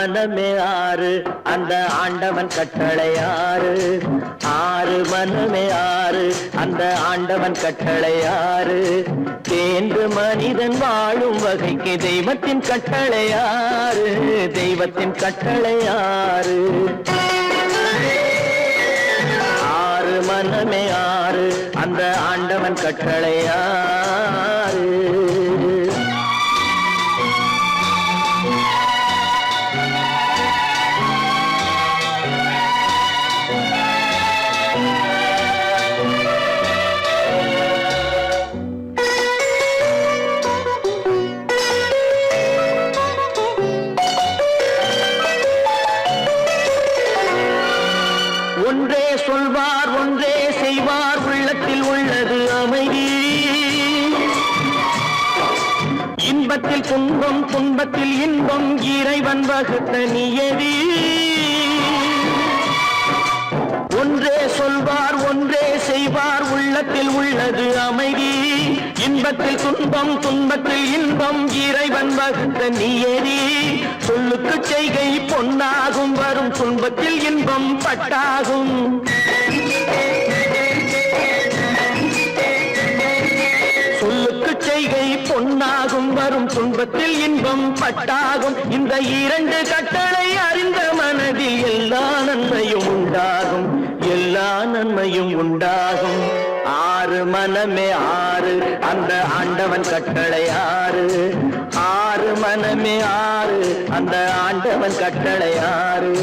மனமே ஆறு அந்த ஆண்டவன் கட்டளை ஆறு. ஆறு மனமே ஆறு அந்த ஆண்டவன் கட்டளை ஆறு. தேர்ந்து மனிதன் வாழும் வகைக்கு தெய்வத்தின் கட்டளை ஆறு. தெய்வத்தின் கட்டளை ஆறு. ஆறு மனமே ஆறு அந்த ஆண்டவன் கட்டளை ஆறு. ஒன்றே சொல்வார் ஒன்றே செய்வார் உள்ளத்தில் உள்ளது அமைதி. இன்பத்தில் துன்பம் துன்பத்தில் இன்பம் இறைவன் வகுத்த நியதி. ஒன்றே சொல்வார் ஒன்றே செய்வார் உள்ளத்தில் உள்ளது அமைதி. இன்பத்தில் துன்பம் துன்பத்தில் இன்பம் இறைவன் வகுத்த நியதி. சொல்லுக்கு செய்கை பொன்னாகும் வரும் துன்பத்தில் இன்பம் பட்டாகும். சொல்லுக்கு செய்கை பொன்னாகும் வரும் துன்பத்தில் இன்பம் பட்டாகும். இந்த இரண்டு கட்டளை அறிந்த மனதில் எல்லா நன்மையும் உண்டாகும். எல்லா நன்மையும் உண்டாகும். ஆறு மனமே ஆறு அந்த ஆண்டவன் கட்டளை ஆறு. ஆறு மனமே ஆறு அந்த ஆண்டவன் கட்டளை ஆறு.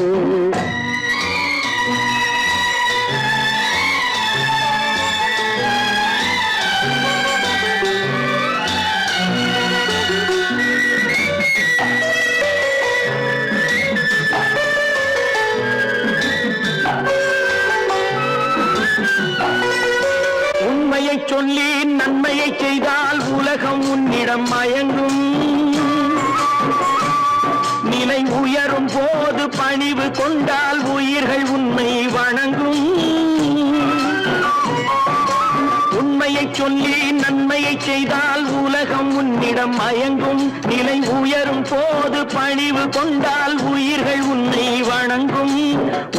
உண்மையை சொல்லி நன்மையை செய்தால் உலகம் உன்னிடம் மயங்கும். நிலை உயரும் போது பணிவு கொண்டால் உயிர்கள் உன்னை வணங்கும். உண்மையை சொல்லி நன்மையை செய்தால் உலகம் உன்னிடம் மயங்கும். நிலை உயரும் போது பணிவு கொண்டால் உயிர்கள் உன்னை வணங்கும்.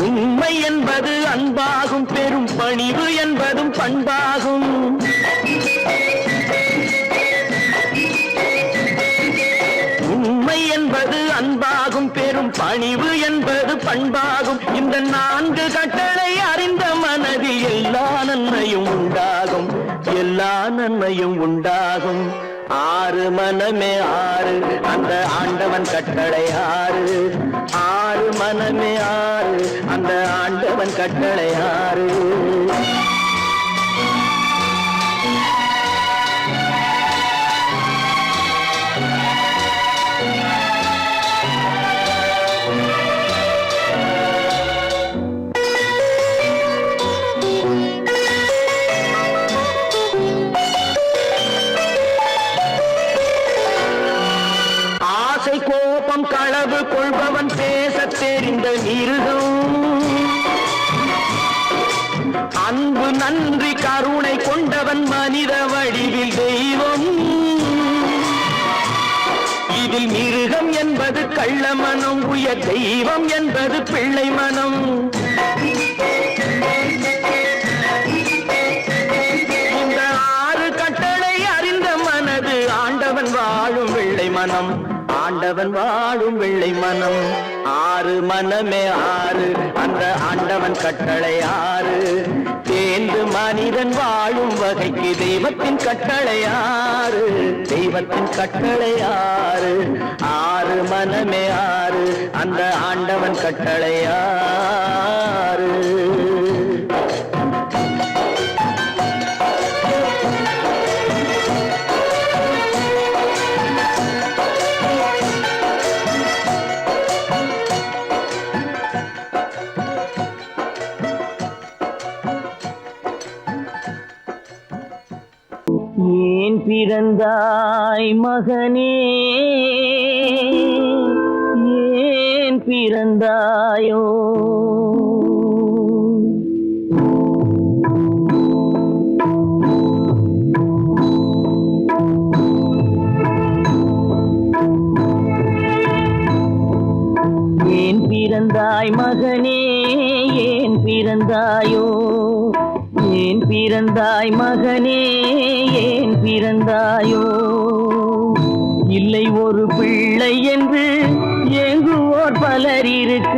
உண்மை என்பது அன்பாகும். பெரும் பணிவு என்பதும் பண்பாகும். உண்மை என்பது அன்பாகும். பெரும் பணிவு என்பது பண்பாகும். இந்த நான்கு கட்டளை அறிந்த மனதில் எல்லா நன்மையும் உண்டாகும். எல்லா நன்மையும் உண்டாகும். ஆறு மனமே ஆறு அந்த ஆண்டவன் கட்டளை ஆறு. ஆறு மனமே ஆறு அந்த ஆண்டவன் கட்டளை ஆறு. கோபம் களவு கொள்பவன் பேசத் தெரிந்த மிருகம். அன்பு நன்றி கருணை கொண்டவன் மனித வடிவில் தெய்வம். இதில் மிருகம் என்பது கள்ள மனம். உயர் தெய்வம் என்பது பிள்ளை மனம். இந்த ஆறு கட்டளை அறிந்த மனது ஆண்டவன் வாழும் வெள்ளை மனம். ஆண்டவன் வாழும் வெள்ளை மனம். ஆறு மனமே ஆறு அந்த ஆண்டவன் கட்டளை ஆறு. தேர்ந்து மனிதன் வாழும் வகைக்கு தெய்வத்தின் கட்டளை ஆறு. தெய்வத்தின் கட்டளை ஆறு. ஆறு மனமே ஆறு அந்த ஆண்டவன் கட்டளை ஆறு. ஏன் பிறந்தாய் மகனே, ஏன் பிறந்தாயோ? பிறந்தாய் மகனே ஏன் பிறந்தாயோ ஏன் பிறந்தாய் மகனே ஏன் பிறந்தாயோ இல்லை ஒரு பிள்ளை என்று ஏங்குவோர் பலர் இருக்க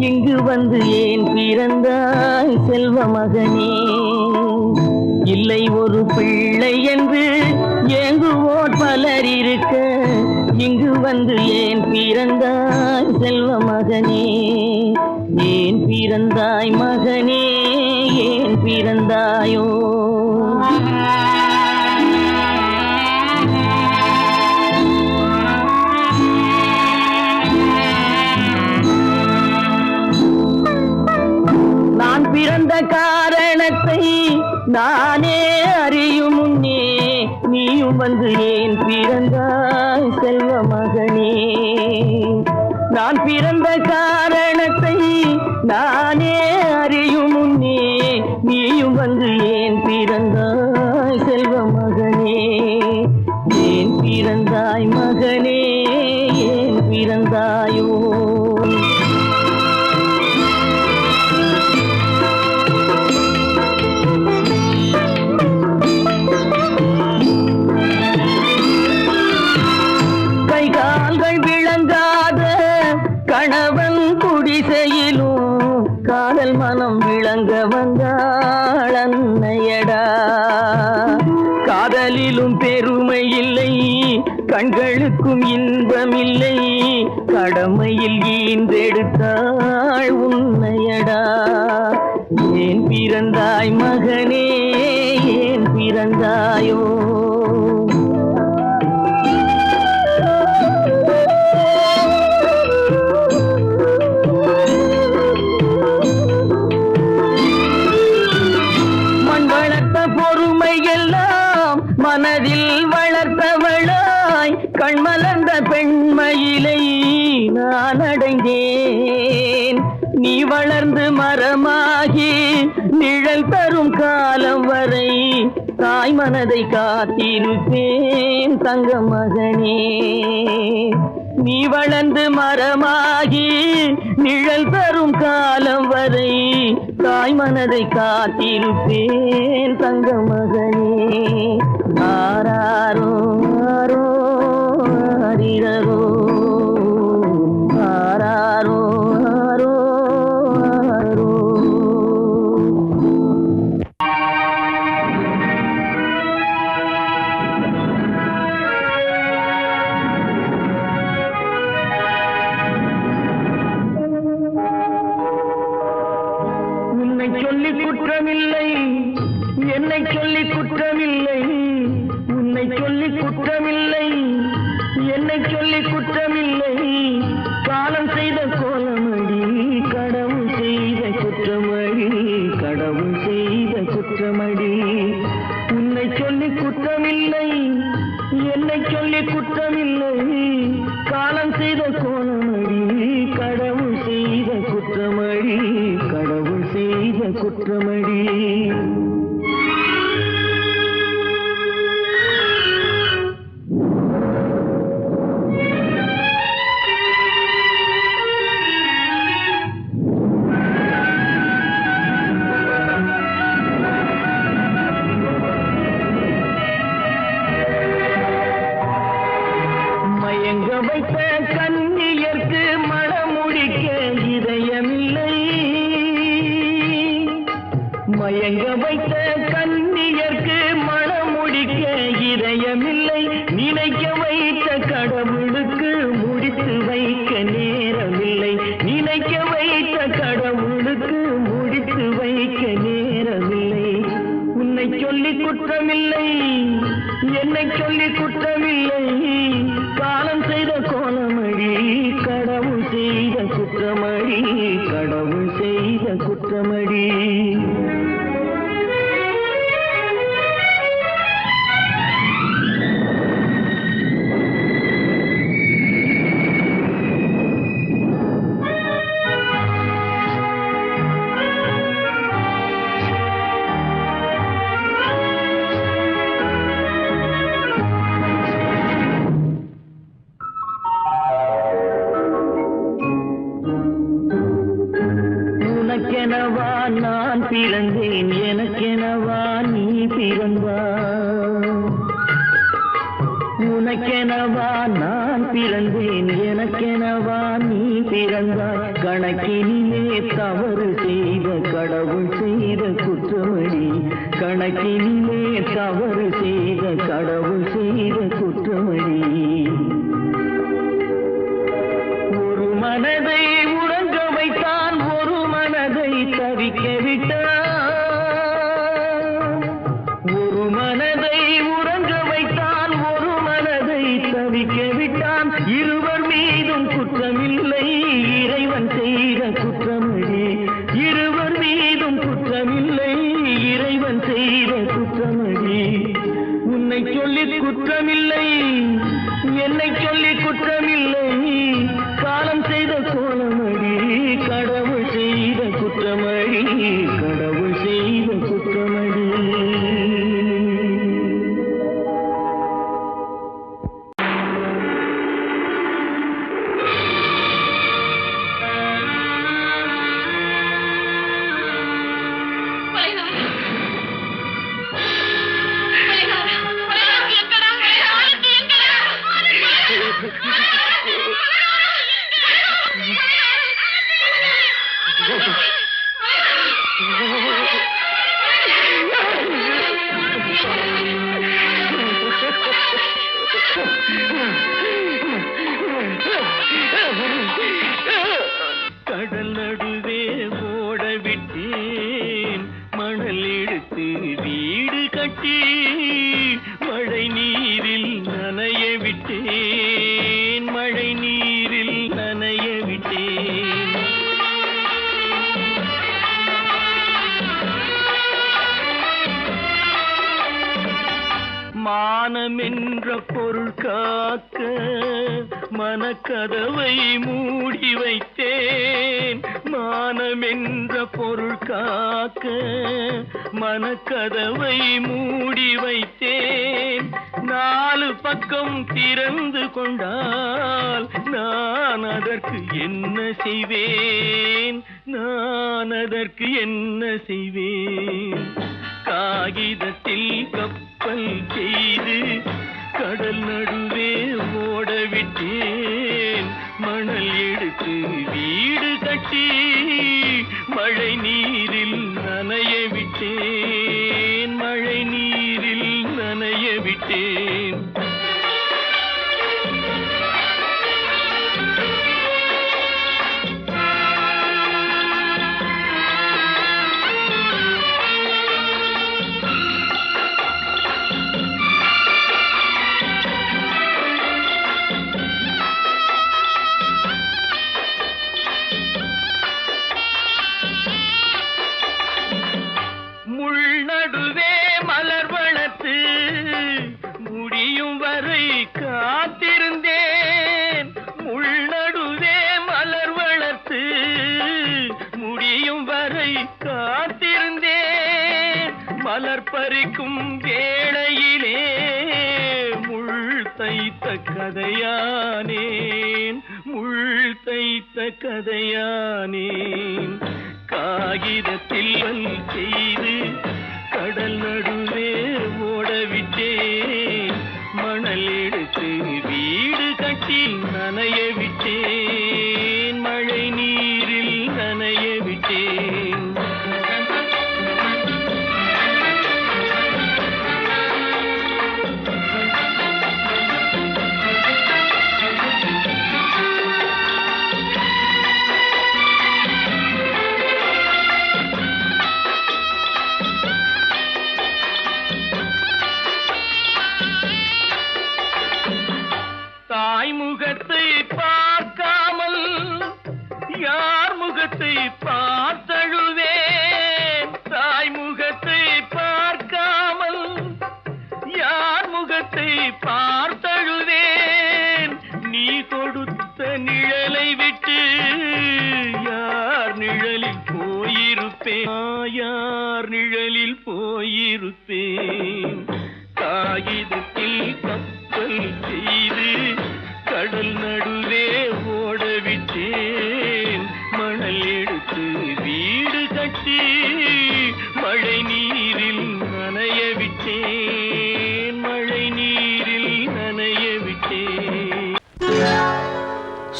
இங்கு வந்து ஏன் பிறந்தாய் செல்வ மகனே இல்லை ஒரு பிள்ளை என்று ஏங்குவோர் பலர் இருக்க இங்கு வந்து ஏன் பிறந்தாய் செல்வ மகனே ஏன் பிறந்தாய் மகனே ஏன் பிறந்தாயோ நான் பிறந்த காரணத்தை நானே அறியும் முன்னே நீயும் வந்து ஏன் பிறந்தாய் செல்வ மகனே நான் பிறந்த காரணத்தை நானே அறியும் முன்னே நீயும் வந்து ஏன் பிறந்தாய் செல்வ மகனே ஏன் பிறந்தாய் மகனே ஏன் பிறந்தாயோ கணவன் குடிசையிலும் காதல் மனம் விளங்க வந்தாள் அன்னையடா காதலிலும் பெருமை இல்லை கண்களுக்கும் இன்பமில்லை கடமையில் ஈன்றெடுத்தாள் உன்னையடா ஏன் பிறந்தாய் மகனே ஏன் பிறந்தாயோ மனதில் வளர்த்தவளாய் கண்மலர்ந்த பெண்மயிலை நான் அடைந்தேன் நீ வளர்ந்து மரமாகி நிழல் தரும் காலம் வரை தாய் மனதை காத்திருப்பேன் தங்க மகனே நீ வளர்ந்து மரமாகி நிழல் தரும் காலம் வரை தாய் மனதை காத்திருப்பேன் தங்க மகனே ஆராரோ ஆரோ ஆரிரரோ ஆராரோ ஆரோ ஆரோ உன்னை சொல்லி குற்றமில்லை என்னை சொல்லி குற்றமில்லை உன்னை சொல்லி குற்றமில்லை என்னை சொல்லி குற்றமில்லை காலம் செய்த கோலமடி கடவுள் செய்த குற்றமடி கடவுள் செய்த குற்றமடி உன்னை சொல்லி குற்றமில்லை என்னை சொல்லி குற்றமில்லை காலம் செய்த கோலமடி கடவுள் செய்த குற்றமடி கடவுள் செய்த குற்றமடி மயங்க வைத்த கன்னியர்க்கு மணமுடிக்க இதயமில்லை மயங்க வைத்த கன்னியர்க்கு மணமுடிக்க இதயமில்லை நினைக்க வைத்த கடவுளுக்கு முடித்து வைக்க நேரமில்லை நினைக்க வைத்த கடவுளுக்கு முடித்து வைக்க நேரமில்லை உன்னை சொல்லி குற்றமில்லை என்னை சொல்லி குற்றமில்லை காலம் செய்த கோலமடி கடவுள் செய்த குற்றமடி கடவுள் செய்த குற்றமடி உனக்கெனவா நான் பிறந்தேன், எனக்கெனவா நீ பிறந்தாய். கணக்கினிலே தவறு செய்த கடவுள் செய்த குற்றமடி, கணக்கினிலே தவறு செய்த கடவுள் செய்த குற்றமடி. ஒரு மனதை உறங்க வைத்தான், ஒரு மனதை தவிக்க விட்டான். ஒரு மனதை உறங்க வைத்தான், ஒரு மனதை தவிக்க விட்டான். இருவர் மீதும் குற்றமில்லை, இறைவன் செய்த குற்றமடி. இருவர் மீதும் குற்றமில்லை, இறைவன் செய்த குற்றமடி. உன்னை சொல்லி குற்றமில்லை, என்னை சொல்லி குற்றமில்லை, காலம் செய்த கோலமடி. கடவுள் செய்த குற்றமடி, கடவுள் செய்த குற்றமடி. கடல் நடுவே ஓட விட்டேன், மணல் எடுத்து வீடு கட்டி மழை நீரில் நனைய விட்டேன், மழை நீரில் நனைய விட்டேன். மானமென்ற பொருள் காக்க மனக்கதவை மூடி வைத்தேன், மானமென்ற பொருள் காக்க மனக்கதவை மூடி வைத்தேன். நாலு பக்கம் திறந்து கொண்டால் நான் அதற்கு என்ன செய்வேன், நான் அதற்கு என்ன செய்வேன். காகிதத்தில் கப்பல் செய்து கடல் நடுவே ஓட விட்டேன், மணல் எடுத்து வீடு கட்டி மழை நீரில் நனைய விட்டேன், மழை நீரில் நனைய விட்டேன். நடுவே மலர் வளர்த்து முடியும் வரை காத்திருந்தேன், முள் நடுவே மலர் வளர்த்து முடியும் வரை காத்திருந்தேன். மலர் பறிக்கும் வேளையிலே முள் தைத்த கதையானேன், முள் தைத்த கதையானேன். காகிதத்தில் செய்து கடல் நடுவே ஓடவிட்டேன், மணல் எடுத்து வீடு கட்டி நனைய விட்டேன், மழை நீரில் நனைய விட்டேன். தாய் முகத்தை பார்க்காமல் யார் முகத்தை பார்த்தழுவேன், தாய் முகத்தை பார்க்காமல் யார் முகத்தை பார்த்தழுவேன். நீ கொடுத்த நிழலை விட்டு யார் நிழலில் போயிருப்பேன், யார் நிழலில் போயிருப்பேன். காகிதத்தில் கப்பல் செய்து கடல் நடுவே ஓடவிட்டேன், மணல் எடுத்து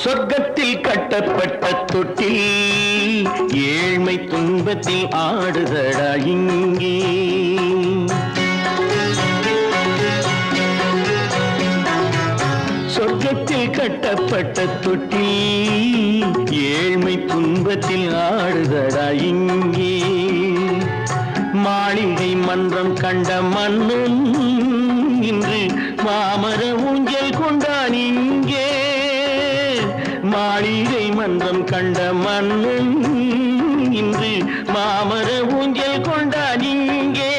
சொர்க்கத்தில் கட்டப்பட்ட தொட்டில் ஏழ்மை துன்பத்தில் ஆடுதடா இங்கே. சொர்க்கத்தில் கட்டப்பட்ட தொட்டில் ஏழ்மை துன்பத்தில் ஆடுதடா இங்கே. மாளிகை மன்றம் கண்ட மன்னன் இன்று மாமர ஊஞ்சல் கொண்டான் இங்கே. மாளிகை மன்றம் கண்ட மன்னன் இன்று மாமர ஊஞ்சல் கொண்டான் இங்கே.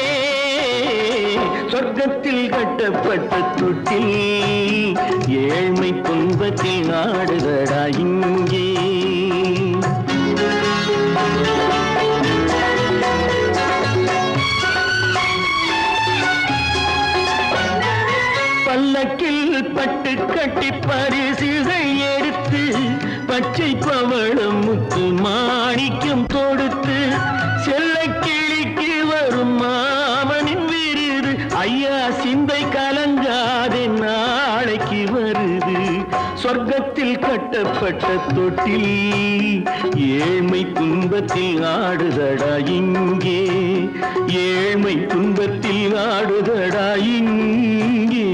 சொர்க்கத்தில் கட்டப்பட்ட தொட்டில் ஏழ்மை துன்பத்தில் ஆடுதடா இங்கே. பல்லக்கில் பட்டு கட்டி பரிசுகள் எடுத்து பச்சை பவளம் முத்து மாணிக்கம் தொடுத்து செல்ல கிளிக்கு வரும் மாமனின் விருது. ஐயா சிந்தை கலங்காதே நாளைக்கு வருது. சொர்க்கத்தில் கட்டப்பட்ட தொட்டில் ஏழ்மை துன்பத்தில் ஆடுதடா இங்கே. ஏழ்மை துன்பத்தில் ஆடுதடா இங்கே.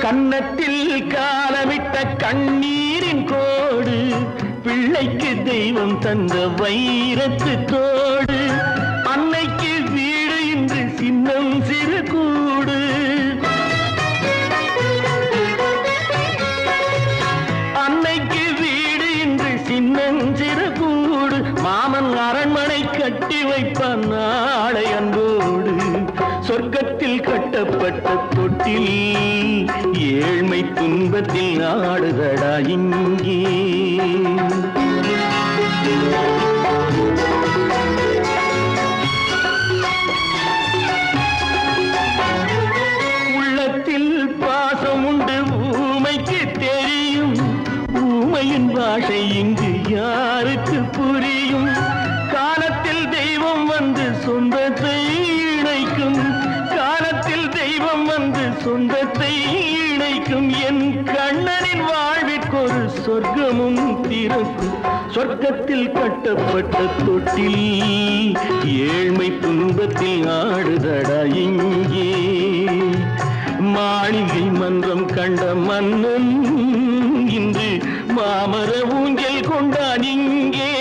கன்னத்தில் காலமிட்ட கண்ணீரின் கோடு பிள்ளைக்கு தெய்வம் தந்த வைரத்து தோடு. அன்னைக்கு வீடு இன்று சின்னம் சிறு கூடு. அன்னைக்கு வீடு இன்று சின்னம் சிறு கூடு. மாமன் அரண்மனை கட்டி வைப்பான் நாளை அன்போடு. சொர்க்கத்தில் கட்டப்பட்ட தொட்டில் ஏழ்மை துன்பத்தில் ஆடுதடா இங்கே. உள்ளத்தில் பாசம் உண்டு ஊமைக்கு தெரியும். ஊமையின் பாஷை இங்கு யாருக்கு புரியும்? காலத்தில் தெய்வம் வந்து சொந்தத்தை இணைக்கும். காலத்தில் தெய்வம் வந்து சொந்தத்தை இணைக்கும். என் கண்ணனின் வாழ்விற்கொரு சொர்க்கமும் திறக்கும். சொர்க்கத்தில் கட்டப்பட்ட தொட்டில் ஏழ்மை துன்பத்தில் ஆடுதடா இங்கே. மாளிகை மன்றம் கண்ட மன்னன் இன்று மாமர ஊஞ்சல் கொண்டான் இங்கே.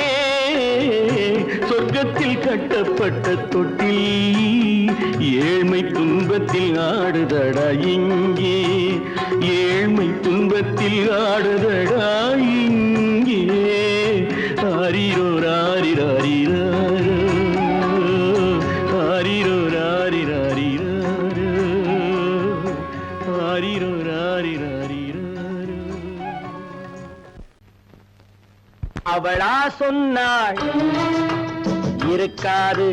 சொர்க்கத்தில் கட்டப்பட்ட தொட்டில் ஏழ்மை துன்பத்தில் ஆடுதடா இங்கே. ஏழ்மை துன்பத்தில் ஆடுதடா இங்கே. ஆரிரோ ராரிராரிராரோ, ஆரிரோ ராரிராரிராரோ, ஆரிரோ ராரிராரிராரோ. அவளா சொன்னாள் இருக்காது,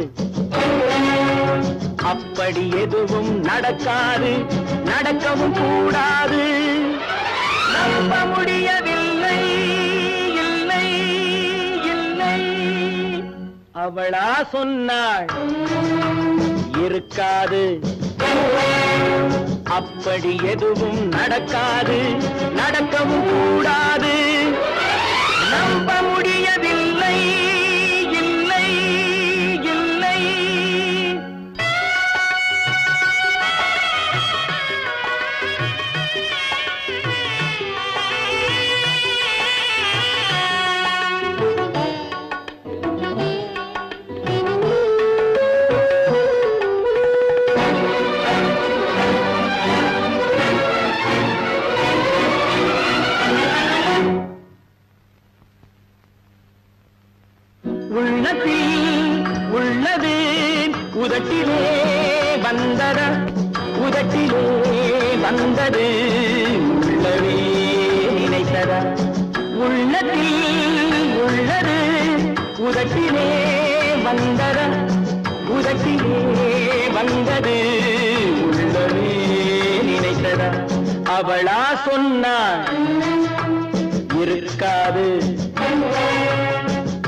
அப்படி எதுவும் நடக்காது, நடக்கவும் கூடாது. நம்ப முடியவில்லை, இல்லை இல்லை. அவளா சொன்னாள் இருக்காது, அப்படி எதுவும் நடக்காது, நடக்கவும் கூடாது. நம்ப முடியவில்லை, இல்லை இல்லை. உள்ளது உதட்டிலே வந்ததா, உதட்டிலே வந்தது உள்ளவே நினைத்ததா. உள்ளத்தில் உள்ளது உதட்டிலே வந்ததா, உதட்டிலே வந்தது உள்ளவே நினைத்ததா. அவளா சொன்னாள் இருக்காது,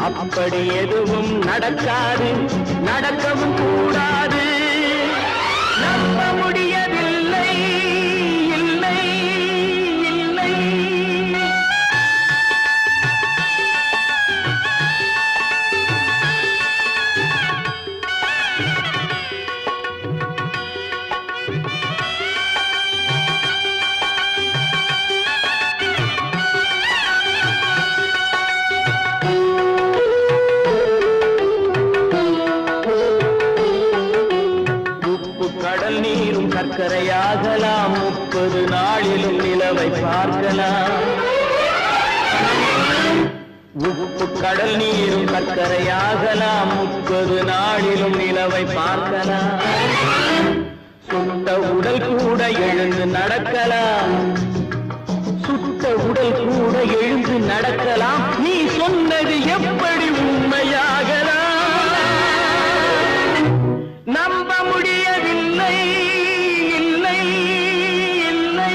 அப்படி எதுவும் நடக்காது, நடக்கவும் கூடாது. நம்ப முடியவில்லை, இல்லை இல்லை. கடல் நீரும் சர்க்கரையாகலாம், 30 நாளிலும் நிலவை பார்க்கலாம். உப்பு கடல் நீரும் சர்க்கரையாகலாம், 30 நாளிலும் நிலவை பார்க்கலாம். சுட்ட உடல் கூட எழுந்து நடக்கலாம், சுட்ட உடல் கூட எழுந்து நடக்கலாம். நீ சொன்னது எப்படி உண்மையாகலாம்? நம்ப முடியவில்லை, இல்லை இல்லை.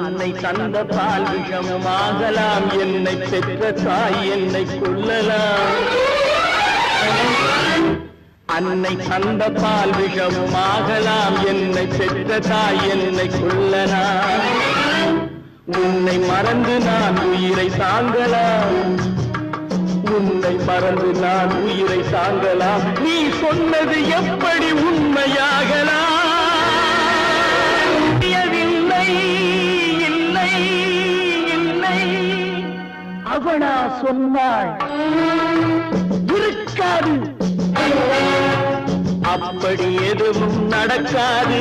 அன்னை தந்த பால் விஷமுமாகலாம், என்னை பெற்ற தாய் என்னை கொல்லலாம். அன்னை தந்த பால் விஷமுமாகலாம், என்னை பெற்ற தாய் என்னை கொல்லலாம். உன்னை மறந்து நான் உயிரை தாங்கலாம், உன்னை மறந்து நான் உயிரை தாங்கலாம். நீ சொன்னது எப்படி உண்மையாகலாம்? அவளா சொன்னாள் இருக்காது, அப்படி எதுவும் நடக்காது,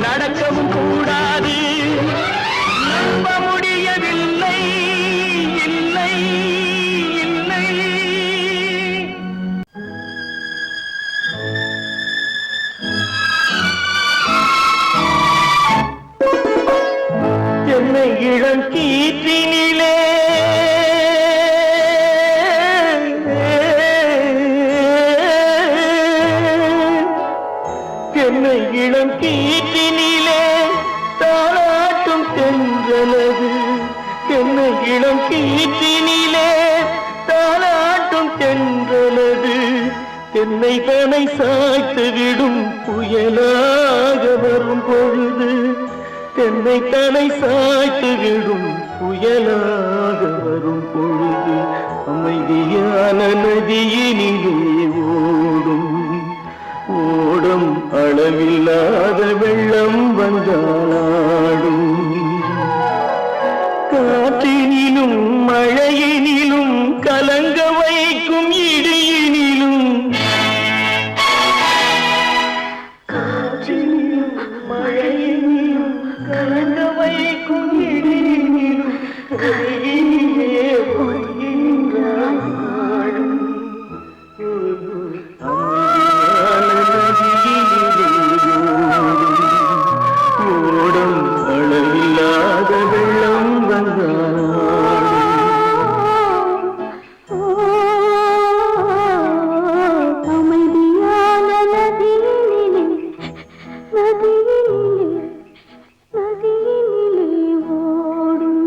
நடக்கவும் கூடாது. நம்ப முடியவில்லை, இல்லை இல்லை. என்னை இளம் கீற்றினிலே என்னை இளம் கீற்றினிலே தாளாட்டும் தென்றலது, என்னை இளம் கீற்றினிலே தாளாட்டும் தென்றலது. என்னை தனை சாய்த்து விடும் புயலாக வரும் பொழுது, என்னை தனை சாய்த்து விடும் புயலாக வரும் பொழுது. அமைதியான நதியினிலே ஓடும் ஓடும் அளவில்லாத வெள்ளம் வந்தாடும். காற்றினிலும் மழையினிலும் கலங்க வைக்கும் இடியினிலும், காற்றினிலும் மழையினிலும் கலங்க வைக்கும் இடியினிலும் கையிலே ஒதுங்கின்றான் வாழும். ஓடும் அளவில்லாத வெள்ளம் வந்தாடும். அமைதியான நதியினிலே நதியினிலே நதியினிலே ஓடும்.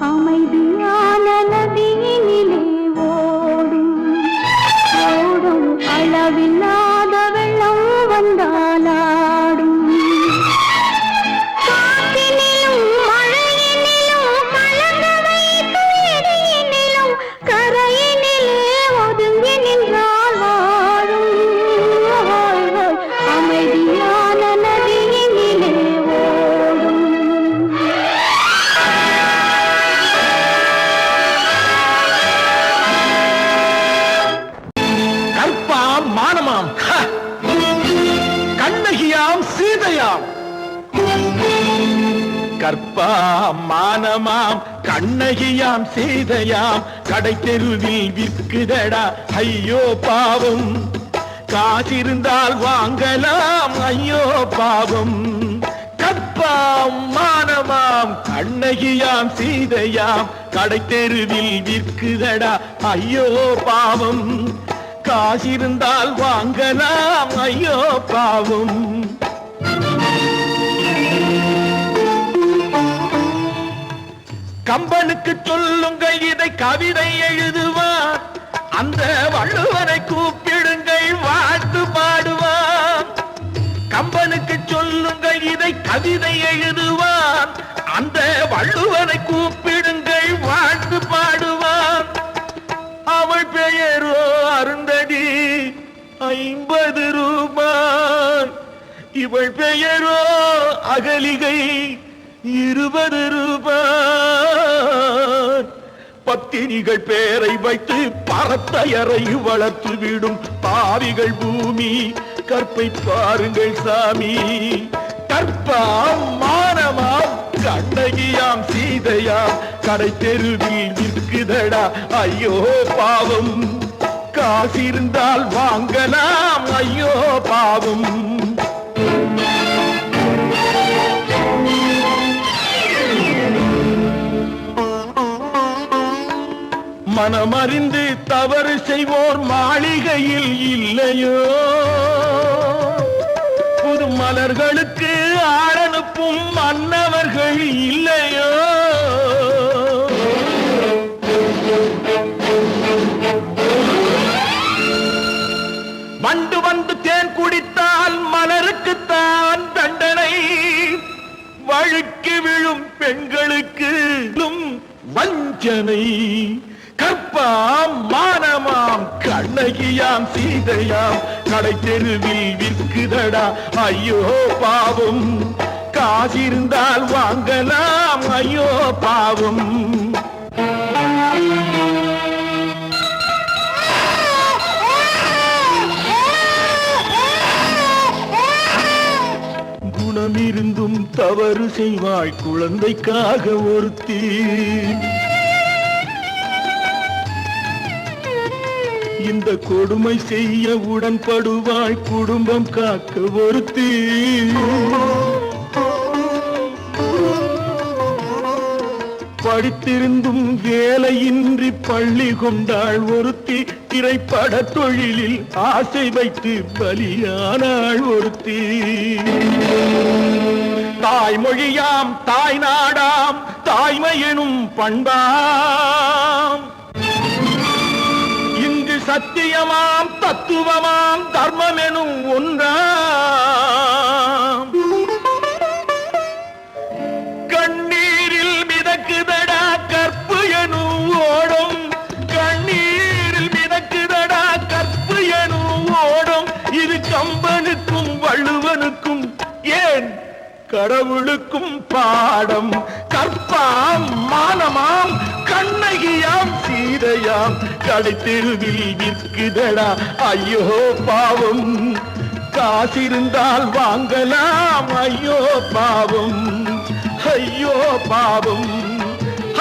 அமைதியான நதியினிலே மானமாம் கண்ணகியாம் சீதையாம் கடை தெருவில் விற்குதடா ஐயோ பாவம் காசிருந்தால் வாங்கலாம் ஐயோ பாவம் கற்பாம் மானமாம் கண்ணகியாம் சீதையாம் கடை தெருவில் விற்குதடா ஐயோ பாவம் காசிருந்தால் வாங்கலாம் ஐயோ பாவம் கம்பனுக்கு சொல்லுங்கள் இதை கவிதை எழுதுவார் அந்த வள்ளுவரை கூப்பிடுங்கள் வாழ்த்து பாடுவார் கம்பனுக்கு சொல்லுங்கள் இதை கவிதை எழுதுவார் அந்த வள்ளுவரை கூப்பிடுங்கள் வாழ்த்து பாடுவார் அவள் பெயரோ அருந்ததி 50 ரூபாய் இவள் பெயரோ அகலிகை 20 ரூபாய் பத்தினிகள் பேரை வைத்து பரத்தையறை வளர்த்து விடும் பாவிகள் பூமி கற்பை பாருங்கள் சாமி கற்பாம் மானமாம் கண்ணகியாம் சீதையாம் கடை தெருவில் நிற்குதடா ஐயோ பாவம் காசிருந்தால் வாங்கலாம் ஐயோ பாவம் மனமறிந்து தவறு செய்வோர் மாளிகையில் இல்லையோ புது மலர்களுக்கு ஆளனுப்பும் மன்னவர்கள் இல்லையோ வண்டு வந்து தேன் குடித்தால் மலருக்குத்தான் தண்டனை வழுக்கி விழும் பெண்களுக்கு வஞ்சனை கற்பாம் மானமாம் கண்ணகியாம் சீதையாம் கடை தெருவில் விற்குதடா ஐயோ பாவம் காசிருந்தால் வாங்கலாம் ஐயோ பாவம் குணமிருந்தும் தவறு செய்வாய் குழந்தைக்காக ஒருத்தி இந்த கொடுமை செய்ய உடன்படுவாய் குடும்பம் காக்க ஒருத்தி படித்திருந்தும் வேலையின்றி பள்ளி கொண்டாள் ஒருத்தி திரைப்பட தொழிலில் ஆசை வைத்து பலியானாள் ஒருத்தி தாய்மொழியாம் தாய் நாடாம் தாய்மையெனும் பண்பாம் சத்தியமாம் தத்துவமாம் தர்மம் எனும் ஒன்றாம் கண்ணீரில் மிதக்குதடா கற்பு எனும் ஓடும் கண்ணீரில் மிதக்குதடா கற்பு எனும் ஓடும் இது கம்பனுக்கும் வள்ளுவனுக்கும் ஏன் கடவுளுக்கும் பாடம் கற்பாம் மானமாம் கண்ணகியாம் சீதையாம் கடை தெருவில் விற்குதடா ஐயோ பாவம் காசிருந்தால் வாங்கலாம் ஐயோ பாவம் ஐயோ பாவம்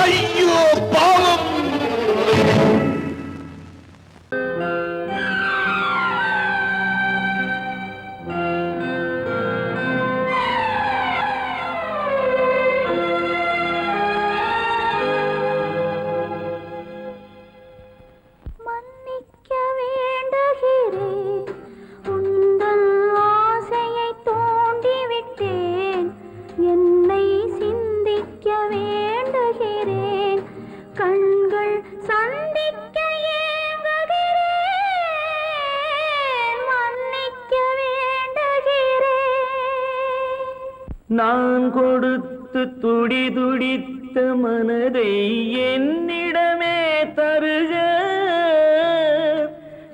ஐயோ பாவம் நான் கொடுத்து துடி துடித்த மனதை என்னிடமே தருக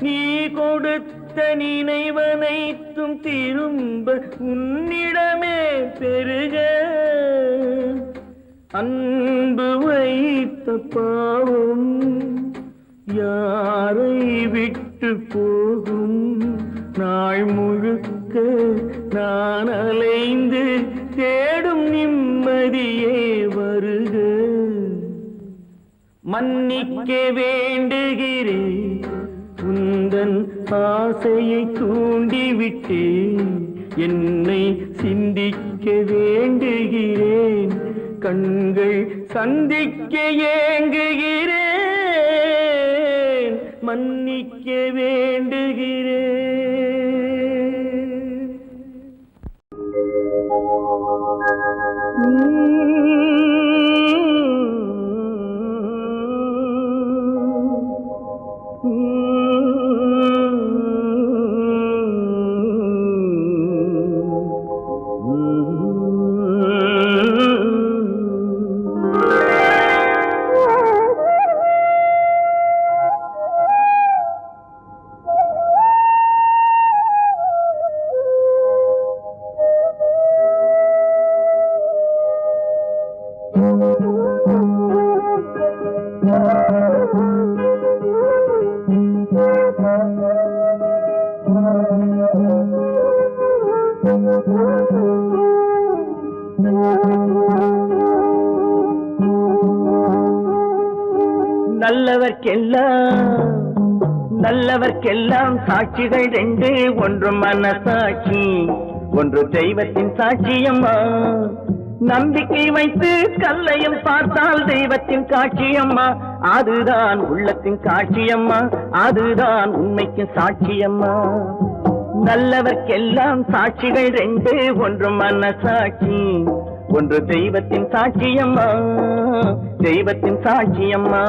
நீ கொடுத்த நினைவனைத்தும் திரும்ப உன்னிடமே பெருக அன்பு வைத்த பாவம் யாரை விட்டு போகும் நாள் முழுக்க நான் அலைந்து தேடும் நிம்மதியே வருக மன்னிக்க வேண்டுகிறேன், உந்தன் ஆசையை தூண்டிவிட்டேன். என்னை சிந்திக்க வேண்டுகிறேன், கண்கள் சந்திக்க ஏங்குகிறேன். மன்னிக்க வேண்டுகிறேன். நல்லவர்க்கெல்லாம் சாட்சிகள் ரெண்டு, ஒன்று மனசாட்சி, ஒன்று தெய்வத்தின் சாட்சியம்மா. நம்பிக்கை வைத்து கல்லையும் பார்த்தால் தெய்வத்தின் காட்சியம்மா. அதுதான் உள்ளத்தின் காட்சியம்மா, அதுதான் உண்மைக்கு சாட்சியம்மா. நல்லவர்க்கெல்லாம் சாட்சிகள் ரெண்டு, ஒன்று மனசாட்சி, ஒன்று தெய்வத்தின் சாட்சியம்மா, தெய்வத்தின் சாட்சியம்மா.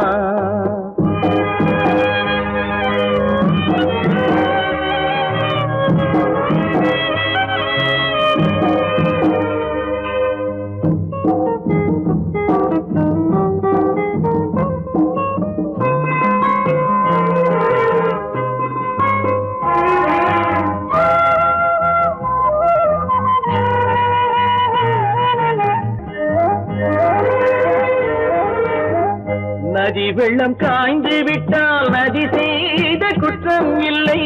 நதி வெள்ளம் காய்ந்து விட்டால் நதி செய்த குற்றம் இல்லை,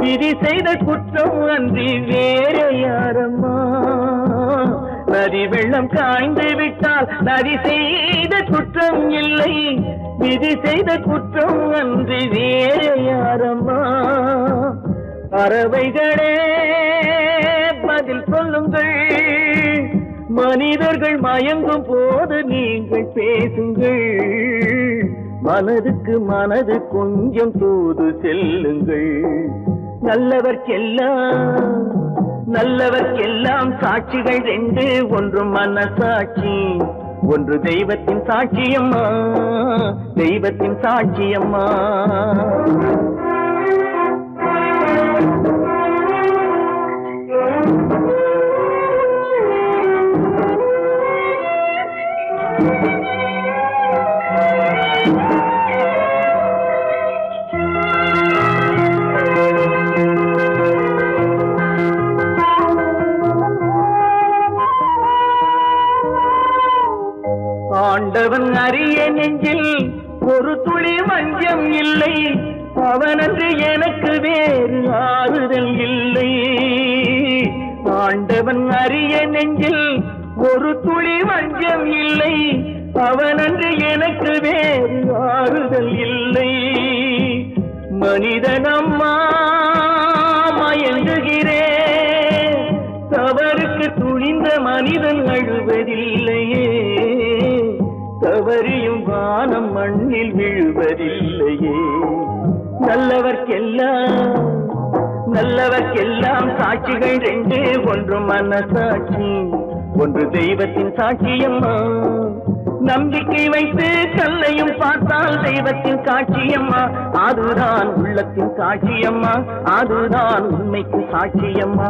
விதி செய்த குற்றம் அன்றி வேற யாரம்மா. நதி வெள்ளம் காய்ந்து விட்டால் நதி செய்த குற்றம் இல்லை, விதி செய்த குற்றம் அன்றி வேற யாரம்மா. பறவைகளே பதில் சொல்லுங்கள், மனிதர்கள் மயங்கும் போது நீங்கள் பேசுங்கள். மனதுக்கு மனது கொஞ்சம் தூது செல்லுங்கள். நல்லவர்க்கெல்லாம் சாட்சிகள் ரெண்டு, ஒன்று மனசாட்சி, ஒன்று தெய்வத்தின் சாட்சியம்மா, தெய்வத்தின் சாட்சியம்மா. ஆண்டவன் அறிய நெஞ்சில் ஒரு துளி வஞ்சம் இல்லை, அவனன்று எனக்கு வேறு ஆறுதல் இல்லை. ஆண்டவன் அறிய நெஞ்சில் ஒரு துளி வஞ்சம் இல்லை, அவனன்று எனக்கு வேறு ஆறுதல் இல்லை. மனிதனம்மா மயங்குகிறேன், தவறுக்கு துணிந்த மனிதன் அழுவதில்லையே, தவறியும் வானம் மண்ணில் விழுவதில்லையே. நல்லவர்க்கெல்லாம் சாட்சிகள் ரெண்டு, ஒன்று மனசாட்சி, ஒன்று தெய்வத்தின் சாட்சியம்மா. நம்பிக்கை வைத்து கல்லையும் பார்த்தால் தெய்வத்தின் காட்சியம்மா. அதுதான் உள்ளத்தின் காட்சியம்மா, அதுதான் உண்மைக்கு சாட்சியம்மா.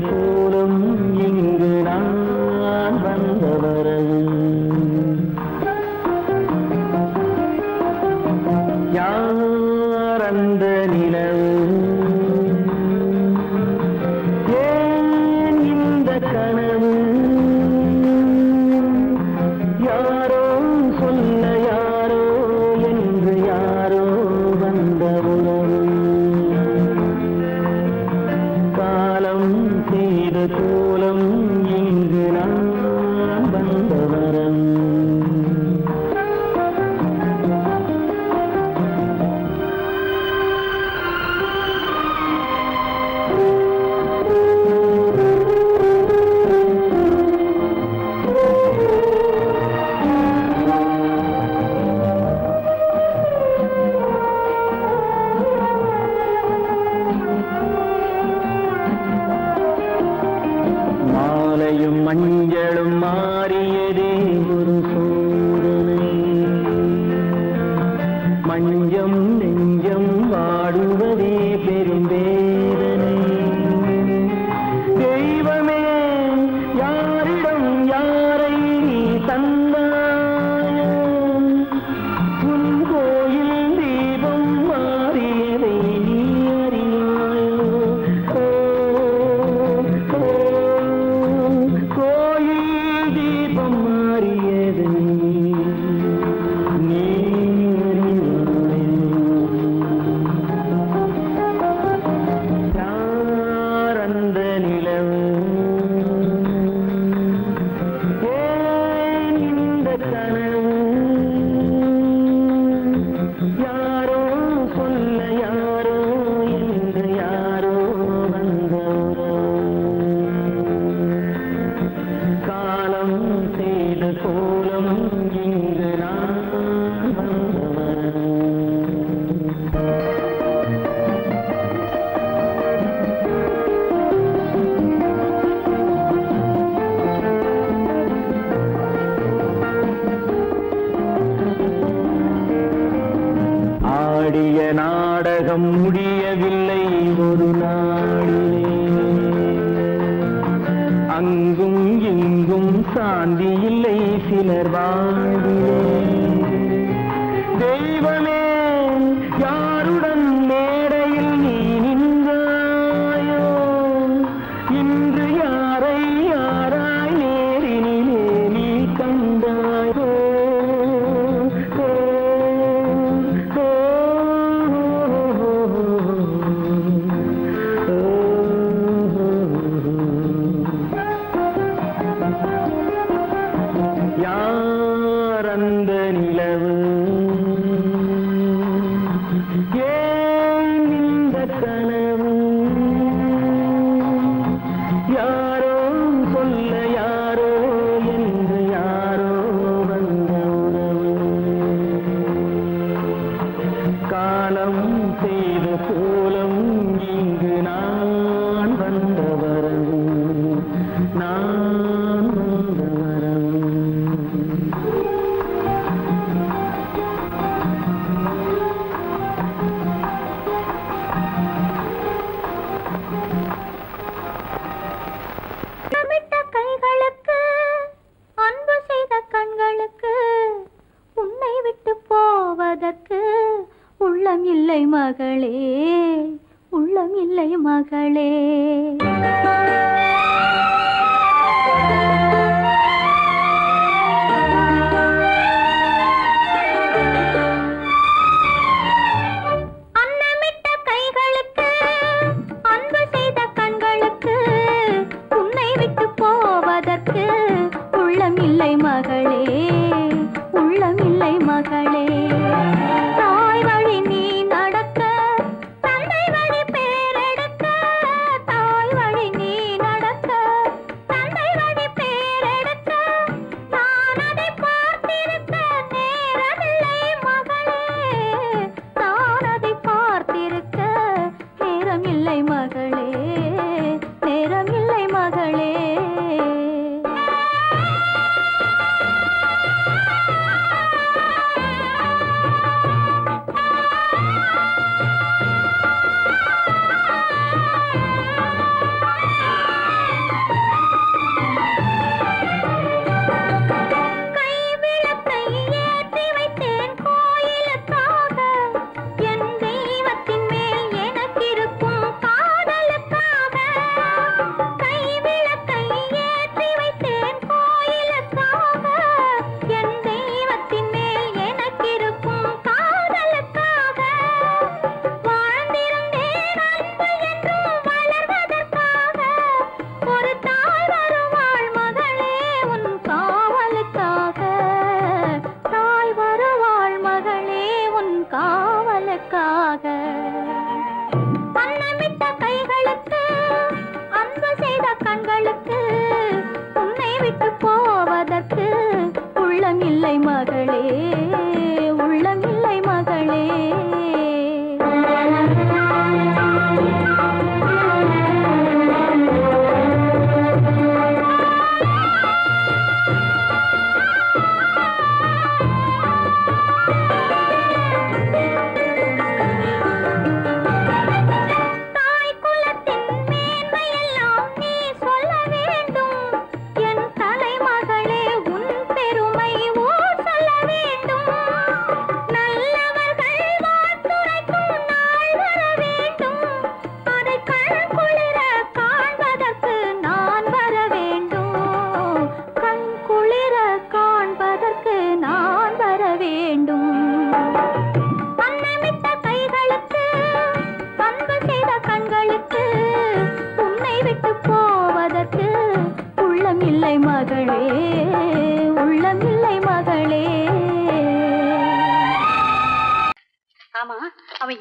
கோலம் இங்கு நான் வந்தவரவு யார் அந்த நிலவு ஏன் இந்த கனவு யாரோ சொல்ல யாரோ என்று யாரோ வந்த உறவு காலம் செய்த கோலம் இங்கு நான் வந்தவரம் மாலையும் மஞ்சளும் மாறியதே ஒரு சோதனை மஞ்சம் நெஞ்சம் வாடுவதே பெரும் வேதனை தெய்வமே யாரிடம் யாரை நீ தந்தாயோ உன் கோயில் தீபம் மாறியதை நீ அறியாயோ கோயில் தீபம் மாறியதை நீ யார் அந்த நிலவு ஏன் இந்த கனவு யாரோ சொல்ல யாரோ என்று யாரோ வந்த காலம் செய்த கோலம் இங்கு நான் வந்தவன் ஆடிய நாடகம் முடியவில்லை ஒரு நாளிலே அங்கும் இங்கும் சாந்தி இல்லை சிலர் வாழ்விலே தெய்வமே யாருடன் மேடையில் நீ நின்றாயோ இன்று யாரை யாராய் நேரினிலே நீ கண்டாயோ யார் அந்த நிலவு ஏன் இந்த கனவு யாரோ சொல்ல யாரோ என்று யாரோ வந்த உறவு காலம் செய்த கோலம் இங்கு நான் வந்த வரவு நான் வந்த வரவு தமிட்ட கைகளுக்கு அன்பு செய்த கண்களுக்கு உன்னை விட்டு போவதற்கு உள்ளம் இல்லை மகளே உள்ளம் இல்லை மகளே அன்னமிட்ட கைகளுக்கு அன்பு செய்த கண்களுக்கு உன்னை விட்டு போவதற்கு உள்ளம் இல்லை மகளே உள்ளம் இல்லை மகளே தாய் வழி நீ நடக்க தந்தை வழி பேரெடுக்க தாய் வழி நீ நடக்க தந்தை வழி பேரெடுக்க நான் அதை பார்த்திருக்க நேரமில்லை மகளே நான் அதை பார்த்திருக்க நேரமில்லை மகளே நேரமில்லை மகளே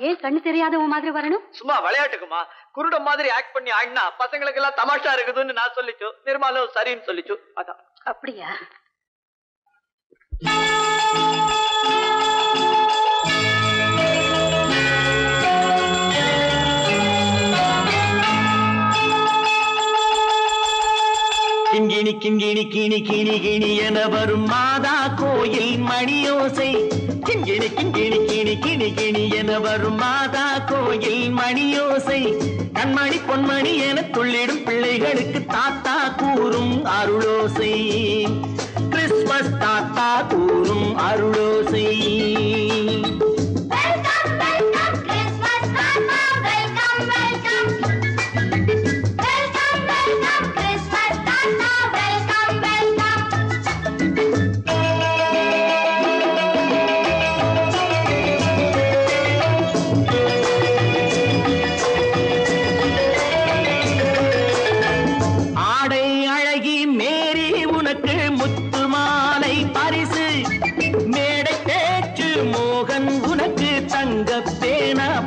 ஏன் கண்ணு தெரியாதவன் மாதிரி வரணும்? சும்மா விளையாட்டுக்குமா, குருட மாதிரி ஆக்ட் பண்ணி ஆடினா பசங்களுக்கு எல்லாம் தமாஷா இருக்குதுன்னு நான் சொல்லிச்சு. நிர்மலும் சரின்னு சொல்லிச்சு. அதான். அப்படியா? கிண்கிணி கிண்கிணி கிணி கிணி கிணி என வரும் மாதா கோயில் மணியோசை. கிண்கிணி கிண்கிணி கிணி கிணி கிணி என வரும் மாதா கோயில் மணியோசை. கண்மணி பொன்மணி என துள்ளிடும் பிள்ளைகளுக்கு தாத்தா கூறும் அருளோசை. கிறிஸ்துமஸ் தாத்தா கூறும் அருளோசை.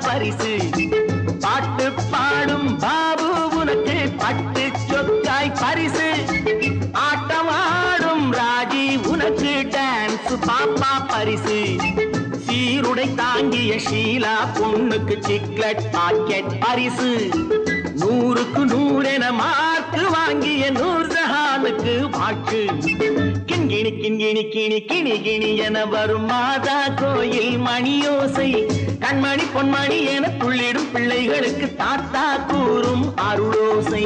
பரிசு பாட்டு பாடும் பாபு உனக்கு பட்டு சொக்காய் பரிசு. ஆட்டமாடும் ராஜி உனக்கு டான்ஸ் பாப்பா பரிசு. சீருடை தாங்கிய ஷீலா பொண்ணுக்கு சிக்லெட் பாக்கெட் பரிசு. 100க்கு 100 என மார்க்கு வாங்கிய நூர்ஜஹானுக்கு வாக்கு. கிண்கிணி கிண்கிணி கிணி கிணி கிணி என வரும் மாதா கோயில் மணியோசை. கண்மணி பொன்மணி என துள்ளிடும் பிள்ளைகளுக்கு தாத்தா கூறும் அருளோசை.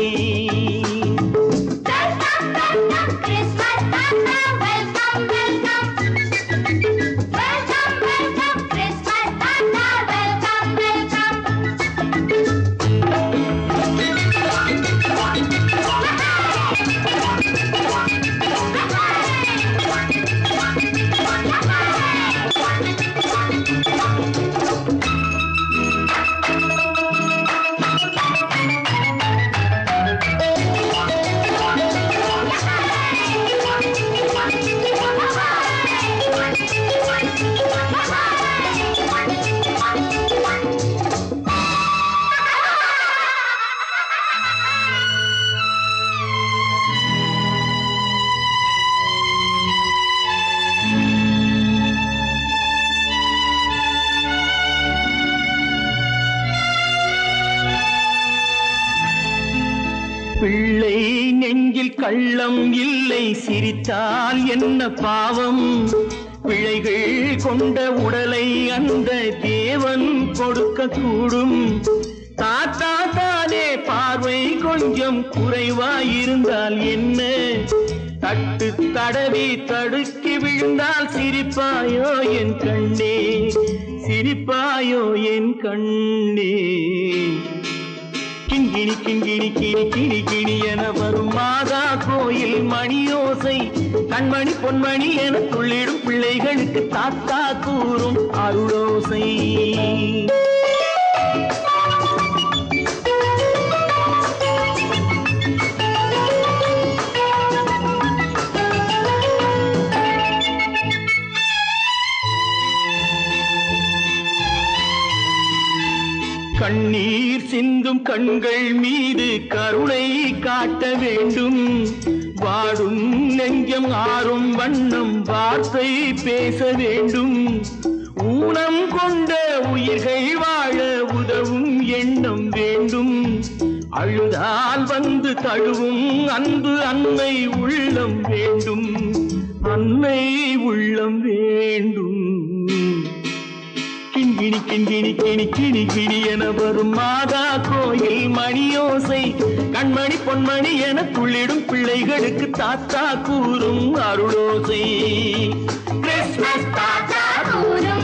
பிள்ளை நெஞ்சில் கள்ளம் இல்லை, சிரித்தால் என்ன பாவம். பிழைகள் கொண்ட உடலை அந்த தேவன் கொடுக்க கூடும். தாத்தா தானே பார்வை கொஞ்சம் குறைவாயிருந்தால் என்ன? தட்டு தடவி தடுக்கி விழுந்தால் சிரிப்பாயோ என் கண்ணே, சிரிப்பாயோ என் கண்ணே. கிண்கிணி கிண்கிணி கிணி கிணி கிணி என வரும் மாதா கோயில் மணியோசை. கண்மணி பொன்மணி என துள்ளிடும் பிள்ளைகளுக்கு தாத்தா கூறும் அருளோசை. கண்ணீர் சிந்தும் கண்கள் மீது கருணை காட்ட வேண்டும். வாடும் நெஞ்சம் ஆறும் வண்ணம் வார்த்தை பேச வேண்டும். ஊனம் கொண்ட உயிர்கள் வாழ உதவும் எண்ணம் வேண்டும். அழுதால் வந்து தழுவும் அன்பு அன்னை உள்ளம் வேண்டும், அன்னை உள்ளம் வேண்டும். கிண்கிணி கிண்கிணி கிணி கிணி கிணி என வரும் மாதா கோயில் மணியோசை. கண்மணி பொன்மணி என துள்ளிடும் பிள்ளைகளுக்கு தாத்தா கூறும் அருளோசை. கிறிஸ்துமஸ் தாத்தா கூறும்